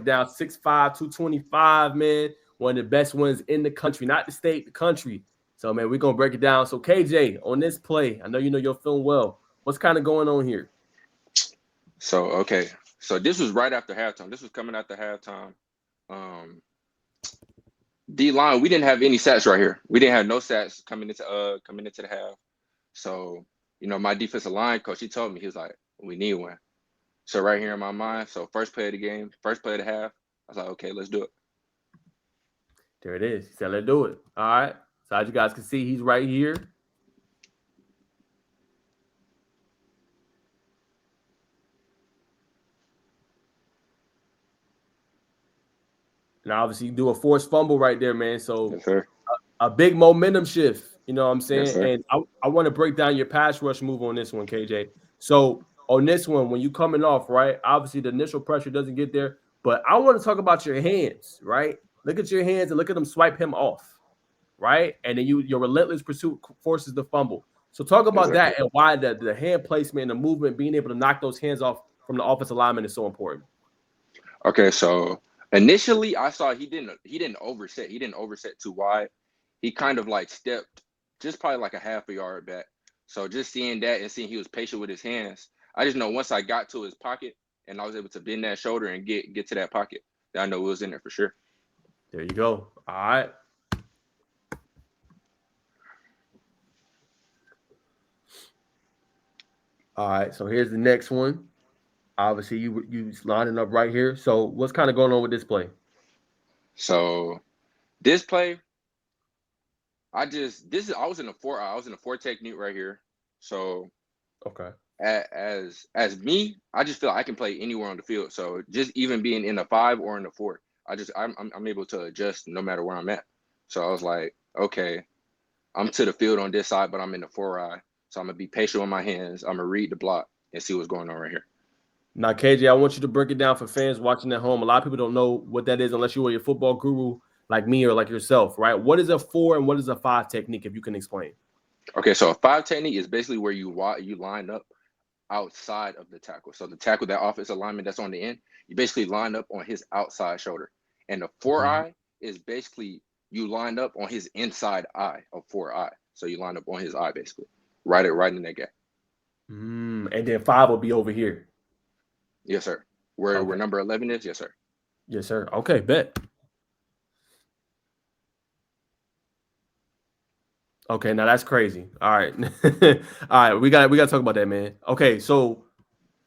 down 6'5", 225, man. One of the best ones in the country, not the state, the country. So, man, we're going to break it down. So, KJ, on this play, I know you know your film well. What's kind of going on here? So okay, so this was right after halftime. This was coming after halftime. Um, D line, we didn't have any sacks right here. We didn't have no sacks coming into the half. So my defensive line coach, he told me, he was like, we need one. So right here in my mind, so first play of the game, first play of the half, I was like, okay, let's do it. There it is. He said, let's do it. All right. So as you guys can see, he's right here. And obviously, you do a forced fumble right there, man. So Yes, sir. a big momentum shift. You know what I'm Yes, saying? sir. And I want to break down your pass rush move on this one, KJ. So on this one, when you coming off, right? Obviously, the initial pressure doesn't get there. But I want to talk about your hands, right? Look at your hands and look at them swipe him off, right? And then your relentless pursuit forces the fumble. So talk Yes, about sir. that and why the hand placement and the movement, being able to knock those hands off from the offensive lineman is so important. Okay, so initially I saw he didn't overset. He didn't overset too wide. He kind of like stepped just probably like a half a yard back. So just seeing that and seeing he was patient with his hands, I just know once I got to his pocket and I was able to bend that shoulder and get to that pocket, that I know it was in there for sure. There you go. All right. All right. So here's the next one. Obviously, you lining up right here. So what's kind of going on with this play? So this play, I was in a four technique right here. So Okay. as me, I just feel like I can play anywhere on the field. So just even being in a five or in a four, I'm able to adjust no matter where I'm at. So I was like, okay, I'm to the field on this side, but I'm in the four eye. So I'm gonna be patient with my hands. I'm gonna read the block and see what's going on right here. Now, KJ, I want you to break it down for fans watching at home. A lot of people don't know what that is unless you are a football guru like me or like yourself, right? What is a 4 and what is a 5 technique, if you can explain? Okay, so a five technique is basically where you line up outside of the tackle. So the tackle, that offensive lineman that's on the end, you basically line up on his outside shoulder. And the four Mhm. eye is basically you line up on his inside eye of four eye. So you line up on his eye basically, right in that gap. And then 5 will be over here. Yes, sir. Where Okay. number 11 is, yes, sir. Yes, sir. Okay, bet. Okay, now that's crazy. All right. All right, we got to talk about that, man. Okay, so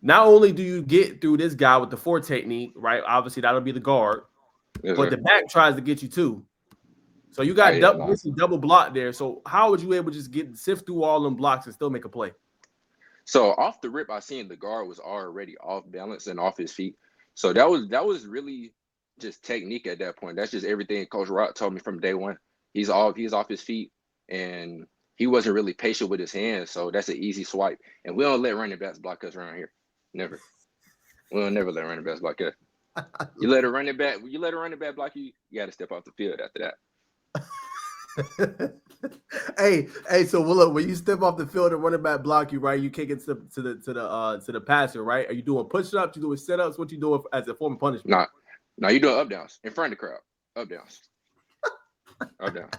not only do you get through this guy with the 4 technique, right? Obviously, that'll be the guard, Yes, but sir. the back tries to get you too. So you Oh got yeah, nah. double block there. So how would you able to just get sift through all them blocks and still make a play? So off the rip, I seen the guard was already off balance and off his feet. So that was really just technique at that point. That's just everything Coach Rock told me from day one. He's off his feet and he wasn't really patient with his hands. So that's an easy swipe. And we don't let running backs block us around here. Never. We'll never let running backs block us. You let a running back block you, you got to step off the field after that. Hey, so well, look, when you step off the field and running back block you, right? You can't get to the passer, right? Are you doing push ups? You doing set ups? What you doing as a form of punishment? Nah, now you doing up downs in front of the crowd. Up downs. Up down.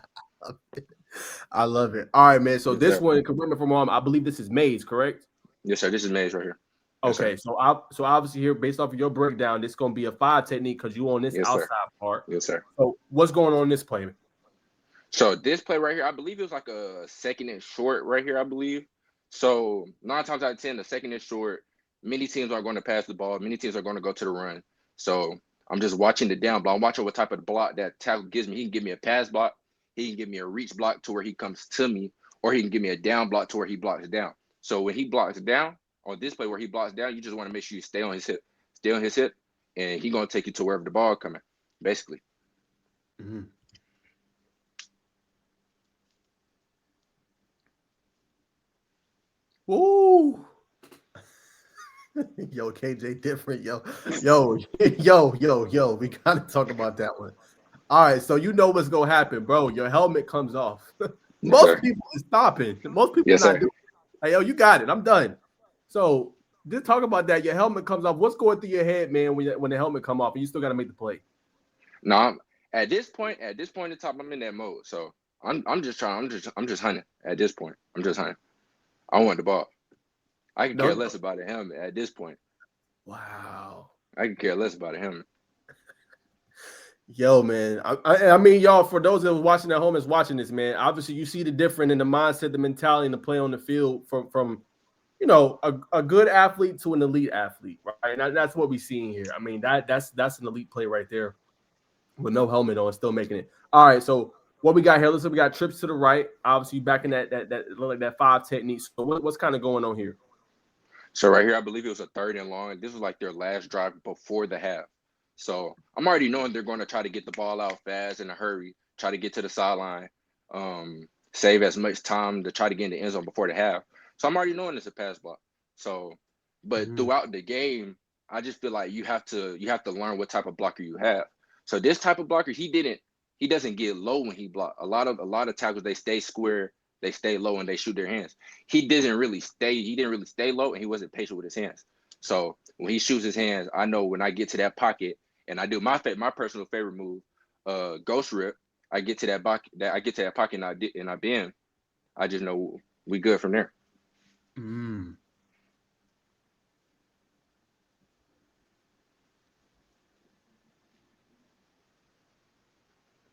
I love it. All right, man. So Yes, this sir. one, correct me if I'm wrong. I believe this is Maze, correct? Yes, sir. This is Maze right here. Yes, sir. Okay, so obviously here, based off of your breakdown, this is gonna be a 5 technique because you on this Yes, sir. outside part. Yes, sir. So what's going on in this play? So this play right here, I believe it was like a second and short right here, I believe. So 9 times out of 10, the second and short, many teams are going to pass the ball. Many teams are going to go to the run. So I'm just watching the down block. I'm watching what type of block that tackle gives me. He can give me a pass block. He can give me a reach block to where he comes to me, or he can give me a down block to where he blocks down. So when he blocks down on this play where he blocks down, you just want to make sure you stay on his hip, and he's going to take you to wherever the ball coming, basically. Mhm. Woo! Yo, KJ different. Yo. We gotta talk about that one. All right, so you know what's gonna happen, bro. Your helmet comes off. Yes, Most sir. people is stopping. Most people Yes, not sir. doing. Hey, yo, you got it. I'm done. So just talk about that. Your helmet comes off. What's going through your head, man, when the helmet come off and you still got to make the play? No, at this point in time, I'm in that mode. So I'm just trying. I'm just hunting. At this point, I'm just hunting. I want the ball. I can care No. less about a helmet at this point. Wow. I can care less about a helmet. Yo, man. I mean, y'all, for those that was watching at home is watching this, man. Obviously, you see the difference in the mindset, the mentality, and the play on the field from a good athlete to an elite athlete, right? And that's what we seeing here. I mean, that's an elite play right there with no helmet on, still making it. All right, so what we got here? Listen, we got trips to the right. Obviously, back in that look like that 5 technique. So what's kind of going on here? So right here, I believe it was a 3rd and long. This was like their last drive before the half. So I'm already knowing they're going to try to get the ball out fast in a hurry, try to get to the sideline, save as much time to try to get in the end zone before the half. So I'm already knowing it's a pass block. So, but Mhm. throughout the game, I just feel like you have to learn what type of blocker you have. So this type of blocker, he doesn't get low when he block. A lot of tackles, they stay square, they stay low, and they shoot their hands. He didn't really stay low, and he wasn't patient with his hands. So when he shoots his hands, I know when I get to that pocket and I do my personal favorite move, ghost rip. I get to that pocket and I bend. I just know we good from there. Mm.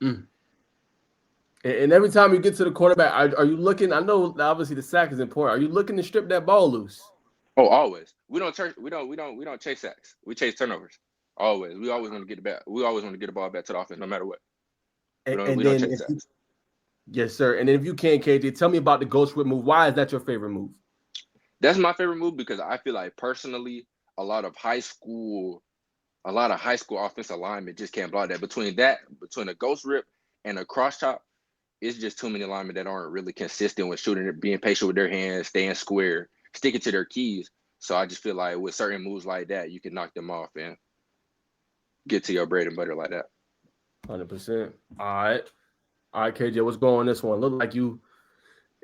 Mm. And every time you get to the quarterback, are you looking? I know obviously the sack is important. Are you looking to strip that ball loose? Oh, always. We don't chase sacks. We chase turnovers. Always. We always want to get the back. We always want to get the ball back to the offense, no matter what. We And, don't and we don't then chase if you sacks. yes, sir. And then if you can, KJ, tell me about the ghost whip move. Why is that your favorite move? That's my favorite move because I feel like personally, a lot of high school, a lot of high school offensive linemen just can't block that. Between a ghost rip and a cross chop, it's just too many linemen that aren't really consistent with shooting it, being patient with their hands, staying square, sticking to their keys. So I just feel like with certain moves like that, you can knock them off and get to your bread and butter like that. 100%. All right, KJ, what's going on this one? Look like you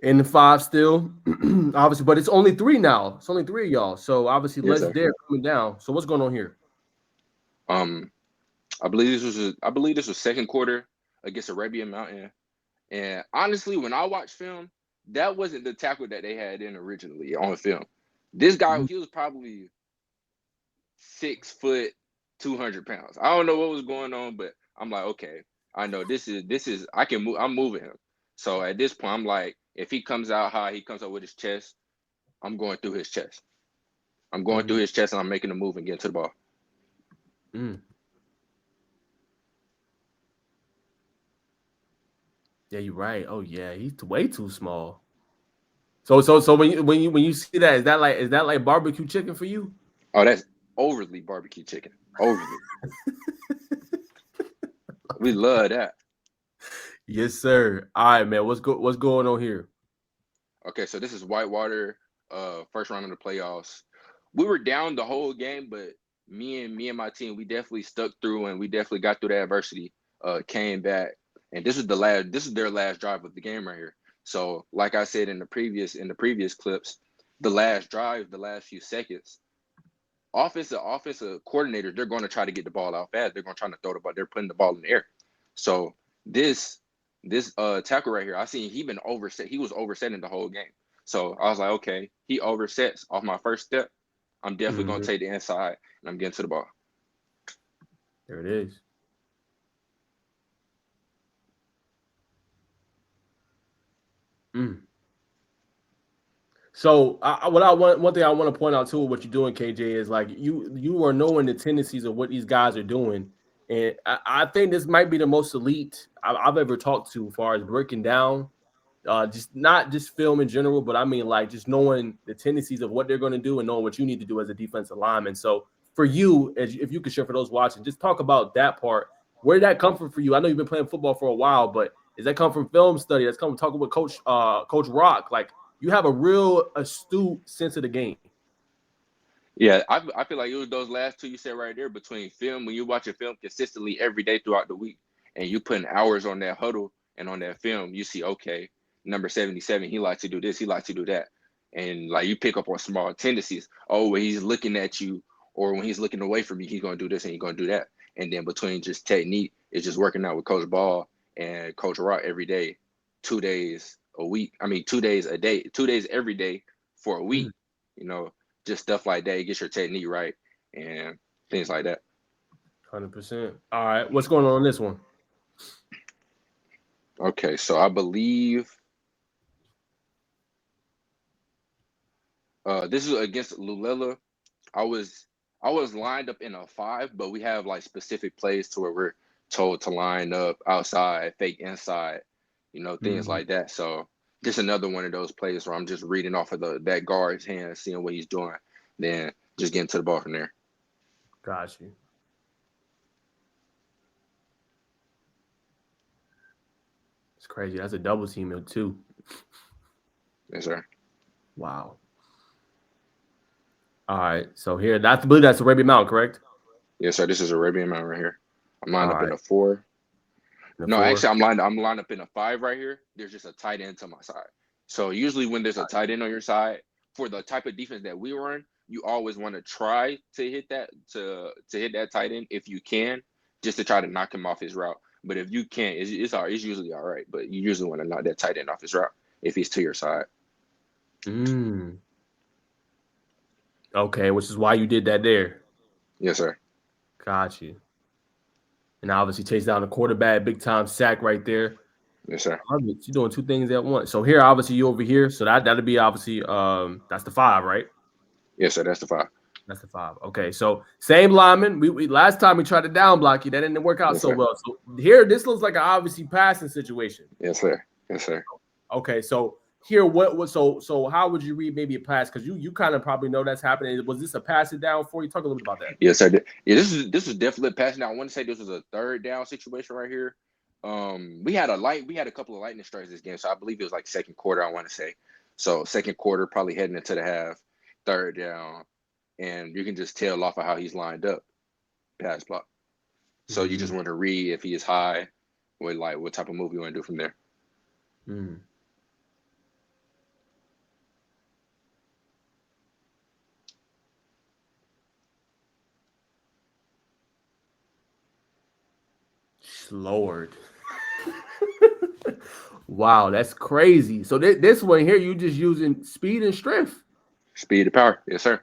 in the 5 still, obviously, but it's only 3 now. It's only 3 of y'all. So obviously, Yes, less sir. there coming down. So what's going on here? Um, I believe this was second quarter against Arabian Mountain. And honestly, when I watched film, that wasn't the tackle that they had in originally on film. This guy, Mm. he was probably 6 foot, 200 pounds. I don't know what was going on, but I'm like, okay, I know this is I can move. I'm moving him. So at this point, I'm like, if he comes out high, he comes out with his chest. I'm going through his chest. I'm going through Mm. his chest, and I'm making a move and getting to the ball. Mm. Yeah, you're right. Oh yeah, he's way too small. So when you see that, is that like barbecue chicken for you? Oh, that's overly barbecue chicken. Overly, we love that. Yes, sir. All right, man. What's going on here? Okay, so this is Whitewater, first round of the playoffs. We were down the whole game, but me and my team, we definitely stuck through and we definitely got through the adversity. Came back, and this is their last drive of the game right here. So, like I said in the previous clips, the last drive, the last few seconds, offensive coordinators, they're going to try to get the ball out fast. They're going to try to throw the ball. They're putting the ball in the air. So this this tackle right here, I seen he been overset. He was oversetting the whole game. So I was like, okay, he oversets off my first step. I'm definitely going to Mhm. take the inside and I'm getting to the ball. There it is. Mm. So what I want one thing I want to point out too, what you're doing, KJ, is like you are knowing the tendencies of what these guys are doing, and I think this might be the most elite I've ever talked to, as far as breaking down, just not just film in general, but I mean like just knowing the tendencies of what they're going to do and knowing what you need to do as a defensive lineman. So for you, if you could share for those watching, just talk about that part. Where did that come from for you? I know you've been playing football for a while, but does that come from film study? That's come from talking with Coach Rock. Like you have a real astute sense of the game. Yeah, I feel like it was those last two you said right there between film, when you watch a film consistently every day throughout the week and you putting hours on that huddle and on that film, you see, okay, number 77, he likes to do this, he likes to do that. and like you pick up on small tendencies. Oh, when he's looking at you, or when he's looking away from you, he's gonna do this and he's gonna do that. And then between just technique, it's just working out with Coach Ball and Coach Rock every day, 2 days a week. I mean, 2 days a day, 2 days every day for a week. You know, just stuff like that. It gets your technique right and things like that. 100%. All right, what's going on this one? Okay, so I believe this is against Lulela. I was I was lined up in a five, but we have like specific plays to where we're told to line up outside, fake inside, things Mm, like that. So just another one of those plays where I'm just reading off of that guard's hand, seeing what he's doing, then just getting to the ball from there. got you. It's crazy. That's a double team too. Yes, sir. Wow. All right. So here, I believe that's Arabian Mountain, correct? Yes, sir. This is Arabian man right here. I'm lined All up in right. a four. The No, four. actually, I'm lined up in a five right here. There's just a tight end to my side. So usually when there's a tight end on your side, for the type of defense that we run, you always want to try to hit to hit that tight end if you can, just to try to knock him off his route. But if you can't, it's usually all right. But you usually want to knock that tight end off his route if he's to your side. Mm. Okay, which is why you did that there. Yes, sir. Got you. And obviously chase down the quarterback, big time sack right there. Yes, sir. I love it. You're doing two things at once. So here, obviously, you over here. So that'll be obviously that's the five, right? Yes, sir. That's the five. That's the five. Okay, so same lineman. We last time we tried to down block you, that didn't work out Yes, so sir. well. So here, this looks like an obviously passing situation. Yes, sir. Yes, sir. Okay, so here, what so how would you read maybe a pass? Because you kind of probably know that's happening. Was this a pass it down for you? Talk a little bit about that. Yes, sir. Yeah, this is definitely passing. Now, I want to say this was a third down situation right here. We had a couple of lightning strikes this game, so I believe it was like second quarter. I want to say, so second quarter, probably heading into the half, third down, and you can just tell off of how he's lined up, pass block. So you just Mm-hmm. want to read if he is high, what type of move you want to do from there. Mm. Lord. Wow, that's crazy. So this one here, you just using speed and strength. Speed to power, yes, sir.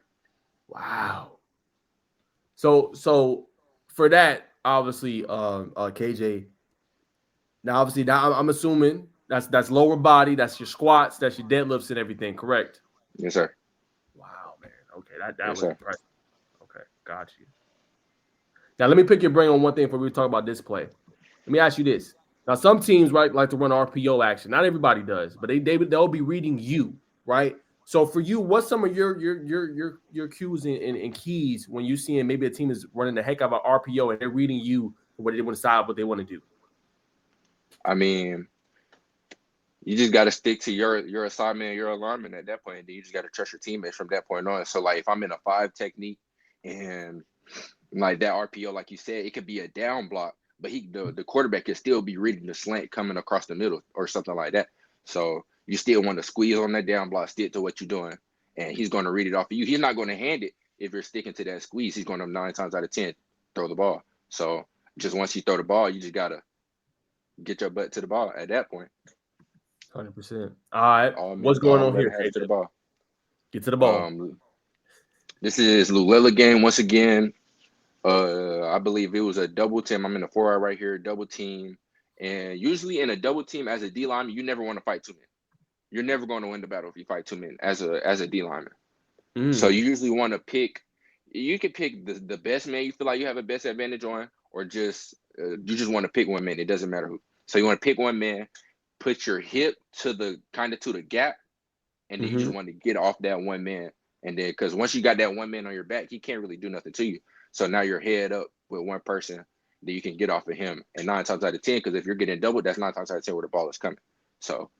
Wow. So for that, obviously, KJ. Now, obviously, now I'm assuming that's lower body, that's your squats, that's your deadlifts and everything. Correct. Yes, sir. Wow, man. Okay, that Yes, was sir. impressive. Okay, got you. Now let me pick your brain on one thing before we talk about this play. Let me ask you this. Now, some teams right like to run RPO action. Not everybody does, but they'll be reading you, right? So for you, what's some of your cues and keys when you seeing maybe a team is running the heck out of an RPO and they're reading you what they want to decide what they want to do? I mean, you just got to stick to your assignment and your alignment at that point. And then you just got to trust your teammates from that point on. So like if I'm in a five technique and like that RPO, like you said, it could be a down block, but the quarterback can still be reading the slant coming across the middle or something like that. So you still want to squeeze on that down block, stick to what you're doing, and he's going to read it off of you. He's not going to hand it if you're sticking to that squeeze. He's going to 9 times out of 10 throw the ball. So just once you throw the ball, you just gotta get your butt to the ball at that point. 100%. All right, All what's men go going home on ready here, to head to KJ? the ball. Get to the ball. Um, this is Lulela game once again. I believe it was a double team. I'm in the 4 right here, double team. And usually in a double team as a D lineman, you never want to fight two men. You're never going to win the battle if you fight two men as a D lineman. So Mm, you usually want to pick. You can pick the best man you feel like you have a best advantage on, or just you just want to pick one man. It doesn't matter who. So you want to pick one man, put your hip to the kind of to the gap, and then you mm-hmm. just want to get off that one man. And then because once you got that one man on your back, he can't really do nothing to you. So now you're head up with one person that you can get off of him. And 9 times out of 10, because if you're getting doubled, that's 9 times out of 10 where the ball is coming. So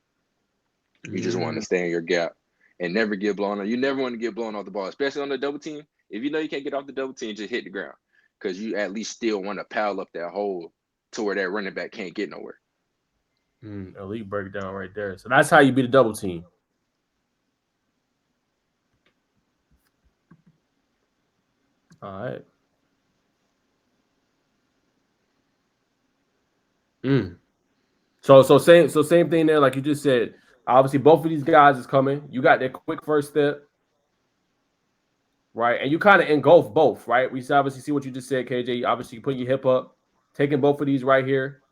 you just want to Mm, stay in your gap and never get blown on. You never want to get blown off the ball, especially on the double team. If you know you can't get off the double team, just hit the ground because you at least still want to pile up that hole to where that running back can't get nowhere. elite breakdown right there. So that's how you beat a double team. All right. Mm. So same thing there, like you just said. Obviously, both of these guys is coming. You got that quick first step, right? And you kind of engulf both, right? We obviously see what you just said, KJ. Obviously, you put your hip up, taking both of these right here,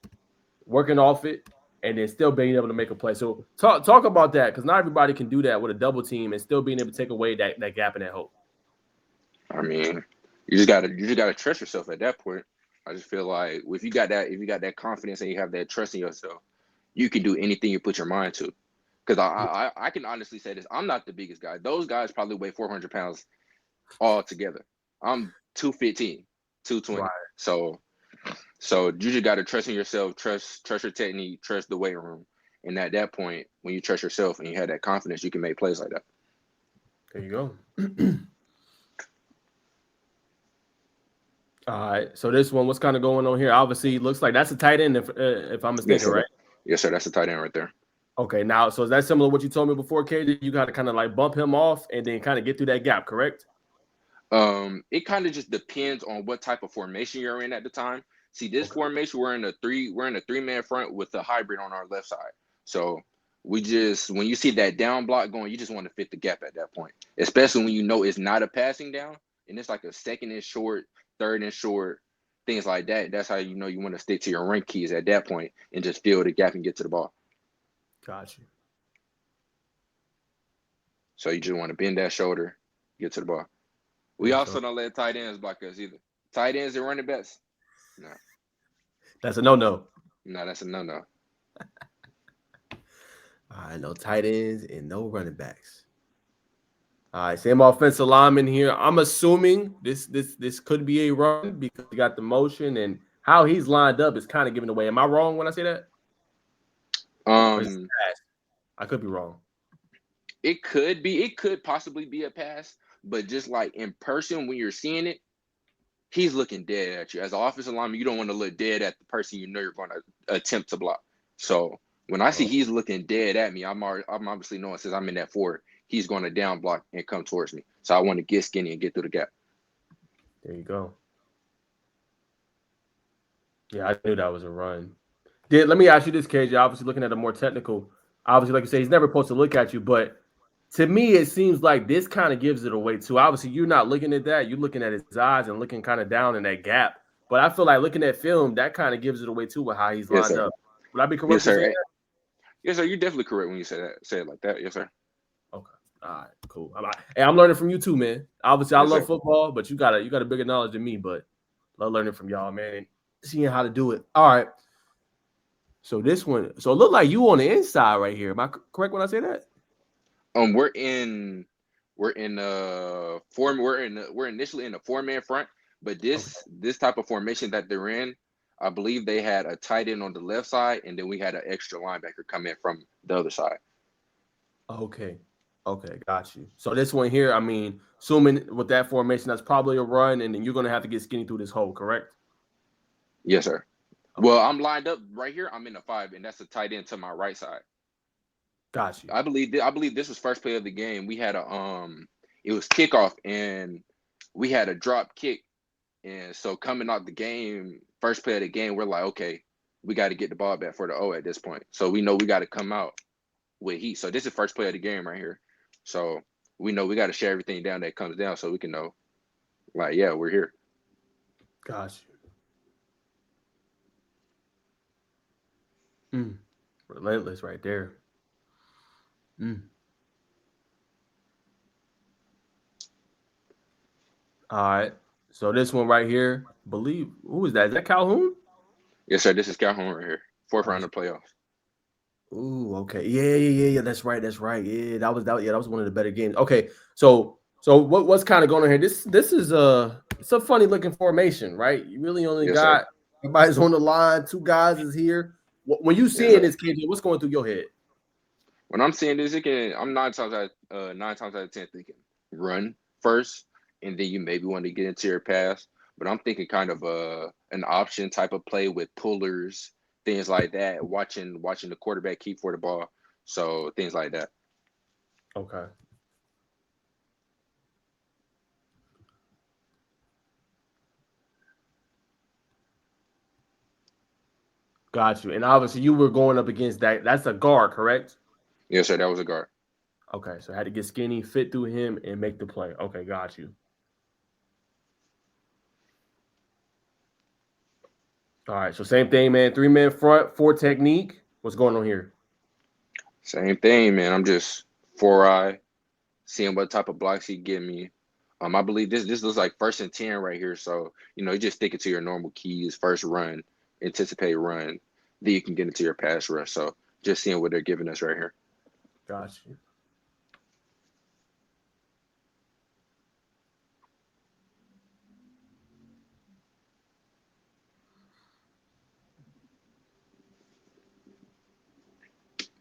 working off it, and then still being able to make a play. So talk about that because not everybody can do that with a double team and still being able to take away that gap in that hole. I mean, you just gotta trust yourself at that point. I just feel like if you got that confidence and you have that trust in yourself, you can do anything you put your mind to. Because I can honestly say this: I'm not the biggest guy. Those guys probably weigh 400 pounds all together. I'm 215, 220. Right. So you just got to trust in yourself, trust your technique, trust the weight room. And at that point, when you trust yourself and you have that confidence, you can make plays like that. There you go. All right. So this one, what's kind of going on here? Obviously, looks like that's a tight end, if I'm Yes, mistaken, sir. right? Yes, sir. That's a tight end right there. Okay. Now, so is that similar to what you told me before, KJ? You got to kind of like bump him off and then kind of get through that gap, correct? It kind of just depends on what type of formation you're in at the time. See, this Okay. formation, we're in a three-man front with a hybrid on our left side. So we just when you see that down block going, you just want to fit the gap at that point. Especially when you know it's not a passing down and it's like a second and short, third and short, things like that. That's how you know you want to stick to your rank keys at that point and just fill the gap and get to the ball. Got you. So you just want to bend that shoulder, get to the ball. We And also so don't let tight ends block us either. Tight ends and running backs. No. that's a no. No, that's a no. All right. No tight ends and no running backs. All right. Same offensive lineman here. I'm assuming this could be a run because he got the motion and how he's lined up is kind of giving away. Am I wrong when I say that? Or is it Um, pass? I could be wrong. it could possibly be a pass, but just like in person when you're seeing it, he's looking dead at you. As an offensive lineman, you don't want to look dead at the person you know you're going to attempt to block. So when I see Oh, he's looking dead at me, I'm obviously knowing since I'm in that four, he's going to down block and come towards me. So I want to get skinny and get through the gap. there you go. Yeah, I knew that was a run. Let me ask you this, KJ. Obviously, looking at a more technical, obviously, like you say, he's never supposed to look at you, but to me, it seems like this kind of gives it away too. Obviously, you're not looking at that; you're looking at his eyes and looking kind of down in that gap. But I feel like looking at film, that kind of gives it away too with how he's Yes, lined sir. up. Would I be Yes, correct in saying sir. Yes, sir. You're definitely correct when you say that. Say it like that. Yes, sir. that? Okay, all right, cool. Hey, I'm learning from you too, man. Obviously, I Yes, love sir. football, but you got a bigger knowledge than me. But love learning from y'all, man, and seeing how to do it. All right. So this one, so it looked like you on the inside right here. Am I correct when I say that? Um, we're in we're in form we're initially in the four-man front, but Okay. this type of formation that they're in, I believe they had a tight end on the left side, and then we had an extra linebacker come in from the other side. Okay. Okay, got you. So this one here, I mean, assuming with that formation, that's probably a run, and then you're gonna have to get skinny through this hole, correct? Yes, sir. Okay, Well, I'm lined up right here. I'm in the five, and that's a tight end to my right side. got you. I believe this was first play of the game. We had a it was kickoff, and we had a drop kick. And so coming out the game, first play of the game, we're like, okay, we got to get the ball back for the O at this point. So we know we got to come out with heat. So this is first play of the game right here. So we know we got to share everything down that comes down so we can know, like, yeah, we're here. Got you. Relentless right there. Mm. All right. So this one right here, believe who is that? Is that Calhoun? Yes, sir. This is Calhoun right here. Fourth Oh, round of playoffs. ooh, okay. Yeah. That's right. That's right. Yeah, that was one of the better games. Okay, so what's kind of going on here? This is it's a funny looking formation, right? You really only Yes, sir. got everybody's on the line, two guys is here. When you Yes, seeing sir. this, KJ, what's going through your head? When I'm seeing this, I'm nine times out of ten thinking run first, and then you maybe want to get into your pass. But I'm thinking kind of an option type of play with pullers, things like that. Watching the quarterback keep for the ball, so things like that. Okay. Got you. And obviously, you were going up against that. That's a guard, correct? Yes, sir. That was a guard. Okay, so I had to get skinny, fit through him, and make the play. Okay, got you. All right, so same thing, man. 3 man front, four technique. What's going on here? Same thing, man. I'm just 4-eye, seeing what type of blocks he give me. I believe this looks like 1st and 10 right here. So, you just stick it to your normal keys. First run, anticipate run. Then you can get into your pass rush. So just seeing what they're giving us right here. Got you.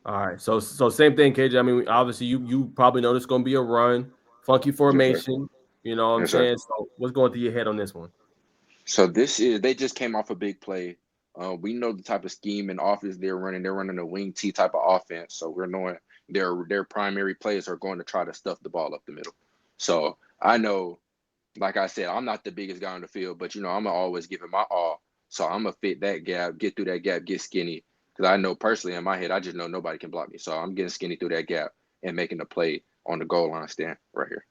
All right, so same thing, KJ. I mean, obviously, you probably know this is going to be a run, funky Yes, sir. formation. You know what I'm Yes, sir. saying? So what's going through your head on this one? So they just came off a big play. We know the type of scheme and offense they're running. They're running a wing T type of offense. So we're knowing their primary plays are going to try to stuff the ball up the middle. So I know, like I said, I'm not the biggest guy on the field, but I'm gonna always give it my all. So I'm gonna fit that gap, get through that gap, get skinny. Because I know personally in my head, I just know nobody can block me. So I'm getting skinny through that gap and making the play on the goal line stand right here.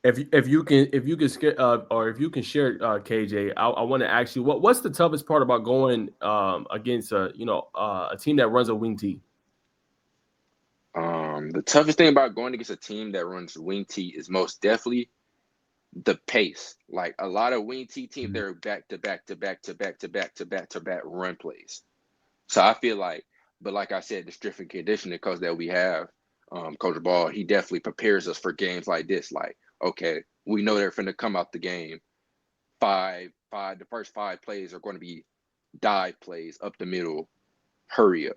If you can share, KJ, I want to ask you what's the toughest part about going against a team that runs a wing T. The toughest thing about going against a team that runs wing T is most definitely the pace. Like a lot of wing T teams, Mhm. they're back to back to back to back to back to back to back run plays. So I feel like, but like I said, the strength and conditioning coach that we have, Coach Ball, he definitely prepares us for games like this. Like, okay, we know they're finna come out the game. The first 5 plays are going to be dive plays up the middle, hurry up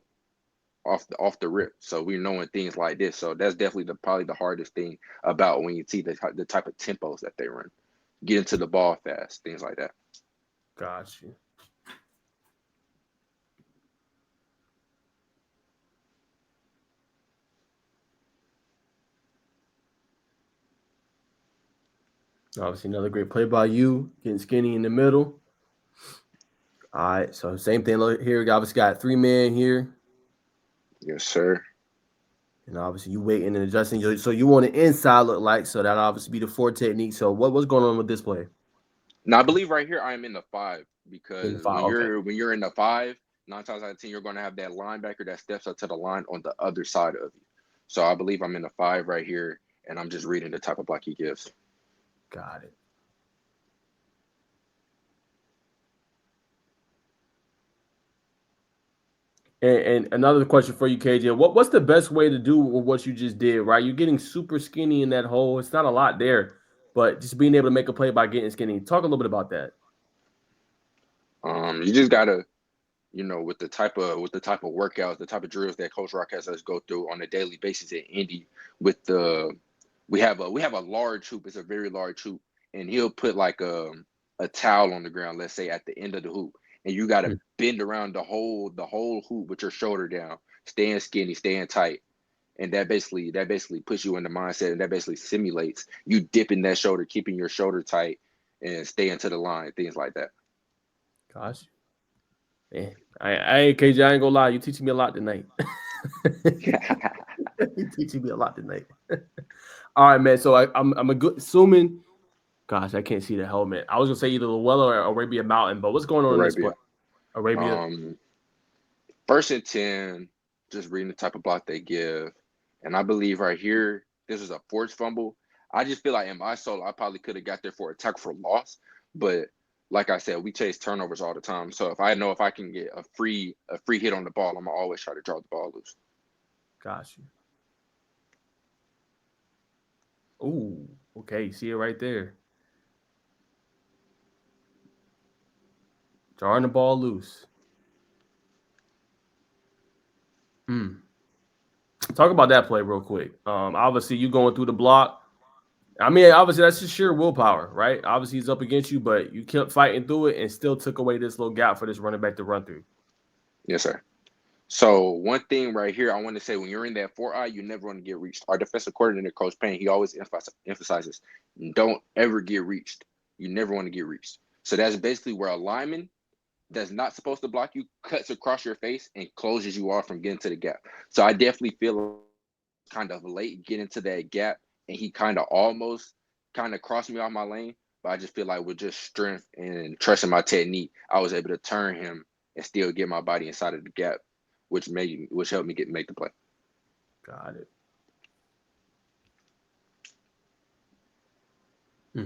off the rip. So we're knowing things like this. So that's definitely probably the hardest thing about when you see the type of tempos that they run, get into the ball fast, things like that. Got you. Obviously, another great play by you, getting skinny in the middle. All right, so same thing here. We obviously got 3 man here, Yes, sir. and obviously you waiting and adjusting. So you want an inside look like, so that obviously be the four technique. So what's going on with this play Now I believe right here I am in the five in the because five? when Okay, you're in the five, 9 times out of 10, you're going to have that linebacker that steps up to the line on the other side of you. So I believe I'm in the five right here, and I'm just reading the type of block he gives. got it. And another question for you, KJ. What's the best way to do with what you just did? Right, you're getting super skinny in that hole. It's not a lot there, but just being able to make a play by getting skinny. Talk a little bit about that. You just gotta, with the type of workouts, the type of drills that Coach Rock has us go through on a daily basis at Indy. With the we have a large hoop. It's a very large hoop, and he'll put like a towel on the ground. Let's say at the end of the hoop, and you got to Hmm. bend around the whole hoop with your shoulder down, staying skinny, staying tight, and that basically puts you in the mindset, and that basically simulates you dipping that shoulder, keeping your shoulder tight, and staying to the line, things like that. Gosh, man, KJ, I ain't gonna lie. You teaching me a lot tonight. You teaching me a lot tonight. All right, man. So I'm a good assuming. Gosh, I can't see the helmet. I was gonna say either Llewellyn or Arabia Mountain, but what's going on in this play? Arabia. Arabia. Um, 1st and 10, just reading the type of block they give. And I believe right here, this is a forced fumble. I just feel like in my solo, I probably could have got there for a tackle for loss. But like I said, we chase turnovers all the time. So if I know if I can get a free hit on the ball, I'm gonna always try to draw the ball loose. Got you. Ooh, okay. You see it right there. Drawing the ball loose. Hmm. Talk about that play real quick. Obviously you going through the block. I mean, obviously that's just sheer willpower, right? Obviously he's up against you, but you kept fighting through it and still took away this little gap for this running back to run through. Yes, sir. So one thing right here, I want to say when you're in that 4-eye, you never want to get reached. Our defensive coordinator, Coach Payne, he always emphasizes, don't ever get reached. You never want to get reached. So that's basically where a lineman that's not supposed to block you cuts across your face and closes you off from getting to the gap. So I definitely feel like kind of late getting to that gap, and he kind of almost kind of crossed me off my lane. But I just feel like with just strength and trusting my technique, I was able to turn him and still get my body inside of the gap, which helped me make the play. Got it. Hmm.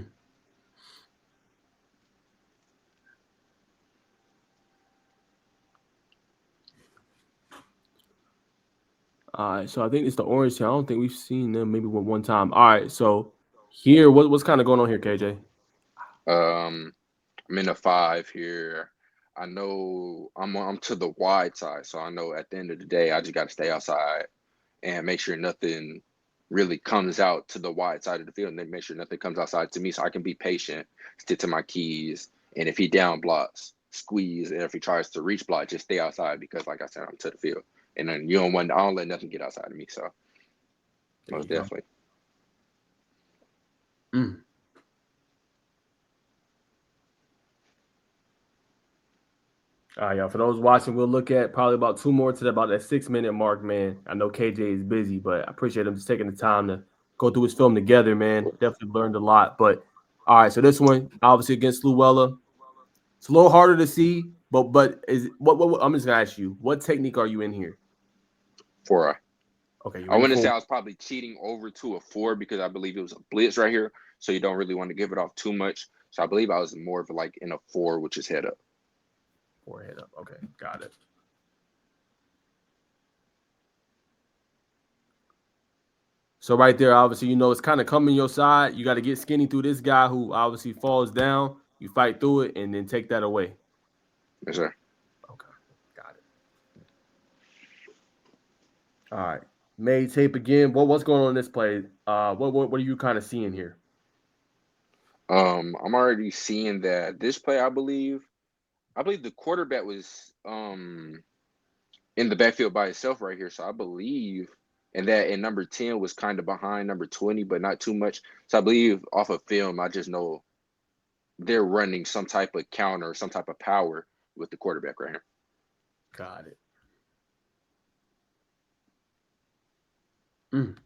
All right, so I think it's the orange team. I don't think we've seen them maybe one time. All right, so here, what's kind of going on here, KJ? Um, I'm in a five here. I know I'm to the wide side, so I know at the end of the day, I just got to stay outside and make sure nothing really comes out to the wide side of the field, and then make sure nothing comes outside to me, so I can be patient, stick to my keys, and if he down blocks, squeeze, and if he tries to reach block, just stay outside because, like I said, I'm to the field, and then I don't let nothing get outside of me. So There most you go. definitely. Mm. All right, y'all. For those watching, we'll look at probably about two more to about that 6 minute mark, man. I know KJ is busy, but I appreciate him just taking the time to go through his film together, man. Definitely learned a lot. But all right, so this one obviously against Luella, it's a little harder to see, but is what I'm just gonna ask you, what technique are you in here? For Okay, you're I in the wouldn't say full I was probably cheating over to a four because I believe it was a blitz right here, so you don't really want to give it off too much. So I believe I was more of like in a four, which is head up. forehead up. Okay, got it. So right there, obviously, it's kind of coming your side. You got to get skinny through this guy who obviously falls down. You fight through it and then take that away. Yes, sir. Okay, got it. All right. Made tape again. What's going on in this play? What are you kind of seeing here? I'm already seeing that this play, I believe the quarterback was in the backfield by itself right here. So I believe and that and number 10 was kind of behind number 20, but not too much. So I believe off of film, I just know they're running some type of counter, some type of power with the quarterback right here. Got it. Mm.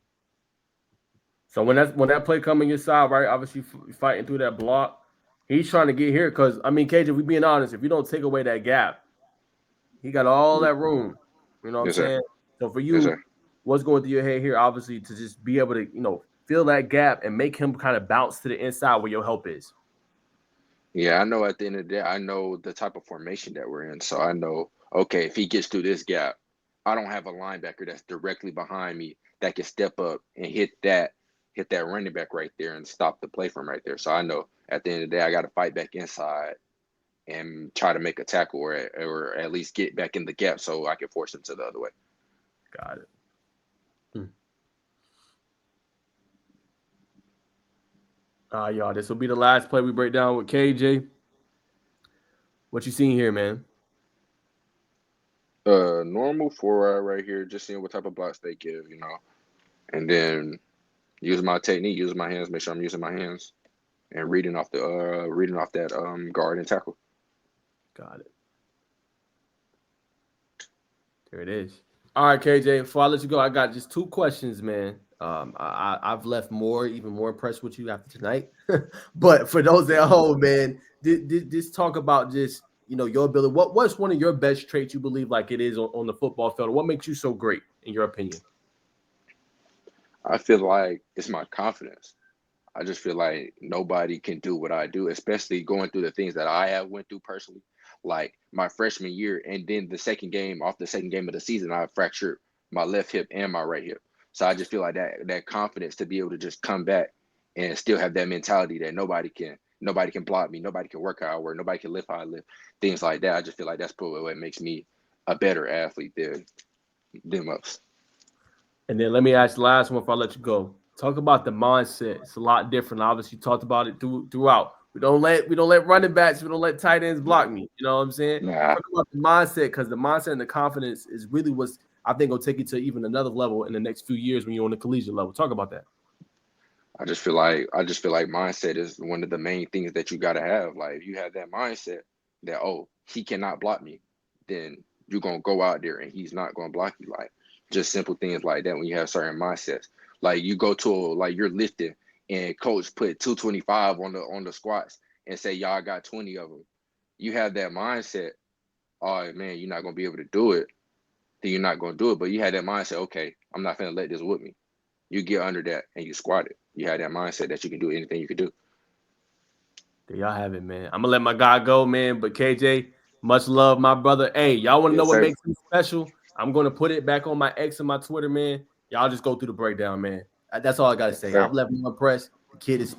So when that play coming your side, right? Obviously fighting through that block. He's trying to get here because I mean, KJ, if we being honest, if you don't take away that gap, he got all that room. You know what I'm Yes, sir. saying? So for Yes, sir. you, what's going through your head here, obviously, to just be able to, fill that gap and make him kind of bounce to the inside where your help is. Yeah, I know at the end of the day, I know the type of formation that we're in. So I know, okay, if he gets through this gap, I don't have a linebacker that's directly behind me that can step up and hit that running back right there and stop the play from right there. So I know at the end of the day, I got to fight back inside and try to make a tackle or at least get back in the gap so I can force him to the other way. Got it. Hmm. Y'all, this will be the last play we break down with KJ. What you seen here, man? Normal four right here, just seeing what type of blocks they give, and then use my technique, use my hands, make sure I'm using my hands and reading off that guard and tackle. Got it. There it is. All right, KJ. Before I let you go, I got just two questions, man. I've left even more impressed with you after tonight. But for those at home, man, this talk about just your ability. What's one of your best traits you believe like it is on the football field? What makes you so great in your opinion? I feel like it's my confidence. I just feel like nobody can do what I do, especially going through the things that I have went through personally, like my freshman year, and then the second game of the season, I fractured my left hip and my right hip. So I just feel like that confidence to be able to just come back and still have that mentality that nobody can block me, nobody can work how I work, nobody can lift how I lift, things like that. I just feel like that's probably what makes me a better athlete than most. And then let me ask the last one before I let you go. Talk about the mindset. It's a lot different. Obviously, you talked about it throughout. We don't let running backs, we don't let tight ends block me. You know what I'm saying? Nah, Talk about the mindset because the mindset and the confidence is really what's I think will take you to even another level in the next few years when you're on the collegiate level. Talk about that. I just feel like mindset is one of the main things that you got to have. Like if you have that mindset that, oh, he cannot block me, then you're gonna go out there and he's not gonna block you. Like just simple things like that when you have certain mindsets. Like you go to like you're lifting and coach put 225 on the squats and say y'all got 20 of them. You have that mindset, oh man, you're not gonna be able to do it, then you're not gonna do it. But you had that mindset, okay, I'm not gonna let this whip me. You get under that and you squat it. You had that mindset that you can do anything you can do. There y'all have it, man. I'm gonna let my guy go, man. But KJ, much love, my brother. Hey, y'all want to know Yes, what sir. makes him special? I'm gonna put it back on my X and my Twitter, man. Y'all just go through the breakdown, man. That's all I gotta Yes, say. sir. I've left him impressed. The kid is